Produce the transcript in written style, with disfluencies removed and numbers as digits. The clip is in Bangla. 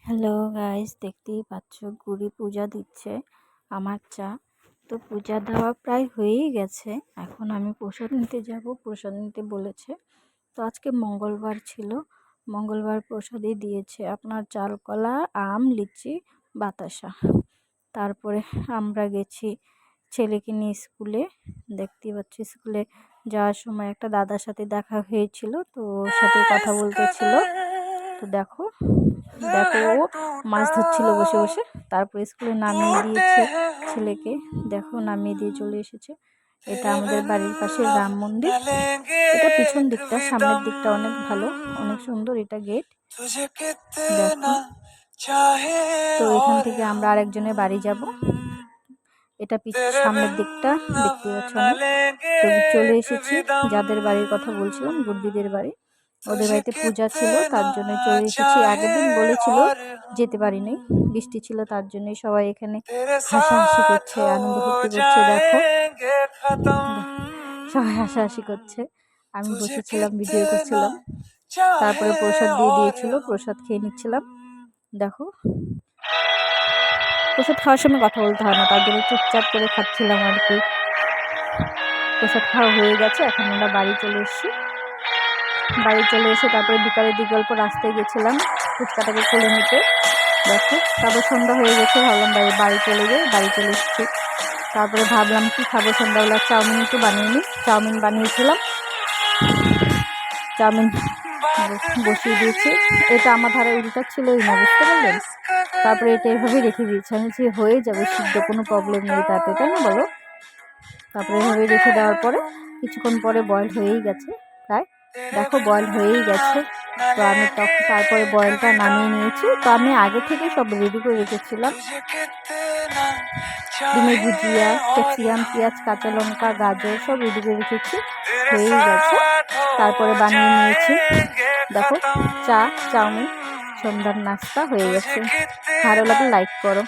হ্যালো গাইস, দেখতেই পাচ্ছ গুড়ি পূজা দিচ্ছে আমার চা। তো পূজা দেওয়া প্রায় হয়েই গেছে। এখন আমি প্রসাদ নিতে যাব, প্রসাদ নিতে বলেছে। তো আজকে মঙ্গলবার ছিল, মঙ্গলবার প্রসাদই দিয়েছে আপনার চাল কলা, আম, লিচি, বাতাসা। তারপরে আমরা গেছি ছেলেকে নিয়ে স্কুলে। দেখতেই পাচ্ছি স্কুলে যাওয়ার সময় একটা দাদার সাথে দেখা হয়েছিল, তো ওর সাথে কথা বলতেছিল। তো দেখো দেখো ও মাছ ধরছিল বসে বসে। তারপর স্কুলে নামিয়ে দিয়েছে ছেলেকে, দেখো নামিয়ে দিয়ে চলে এসেছে। এটা আমাদের বাড়ির পাশে রাম মন্দির। এটা পিছন দিকটা, সামনের দিকটা অনেক ভালো, অনেক সুন্দর। এটা গেট দেখো। তো এখান থেকে আমরা আরেকজনের বাড়ি যাব। এটা সামনের দিকটা দেখতে পাচ্ছ। তো চলে এসেছি যাদের বাড়ির কথা বলছিলাম, গুড্ডিদের বাড়ি। ওদের বাড়িতে পূজা ছিল, তার জন্য চলে এসেছি। আগের দিন বলেছিল, যেতে পারিনি, বৃষ্টি ছিল, তার জন্য সবাই এখানে হাসাহাসি করছে, আনন্দ ফুর্তি করছে। দেখো সবাই হাসাহাসি করছে, আমি বসেছিলাম, ভিডিও করছিলাম। তারপরে প্রসাদ দিয়ে দিয়েছিল, প্রসাদ খেয়ে নিচ্ছিলাম। দেখো প্রসাদ খাওয়ার সময় কথা বলতে হয় না, তার জন্য চুপচাপ করে খাচ্ছিলাম আর কি। প্রসাদ খাওয়া হয়ে গেছে, এখন আমরা বাড়ি চলে এসেছি। বাড়ি চলে এসে তারপরে বিকালের দিকে অল্প রাস্তায় গেছিলাম ফুচকাটাকে খুলে নিতে। দেখো তারপর সন্ধ্যা হয়ে গেছে, ভাবলাম বাড়ি চলে যাই, বাড়ি চলে এসেছি। তারপরে ভাবলাম কি খাবো, সন্ধ্যাবেলা চাউমিন একটু বানিয়ে নিই। চাউমিন বানিয়েছিলাম, চাউমিন বসিয়ে দিয়েছি। এটা আমার ধারে উল্টা ছিলই না, বুঝতে পারলেন। তারপরে এটা এভাবেই রেখে দিয়েছি আমি, যে হয়ে যাবে সিদ্ধ, কোনো প্রবলেম নেই তাতে, তাই না বলো। তারপরে এভাবেই রেখে দেওয়ার পরে কিছুক্ষণ পরে বয়েল হয়েই গেছে প্রায়। দেখো বয়েল হয়েই গেছে। তো আমি তারপরে বয়েলটা নামিয়ে নিয়েছি। তো আমি আগে থেকে সব রেডি করে রেখেছিলাম, ডিমের ভুজিয়া, ক্যাপসিকাম, পেঁয়াজ, কাঁচা লঙ্কা, গাজর সব রেডি করে রেখেছি, হয়েই গেছে। তারপরে বানিয়ে নিয়েছি। দেখো চাউমিন, সন্ধ্যার নাস্তা হয়ে গেছে। ভালো লাগলে লাইক করো।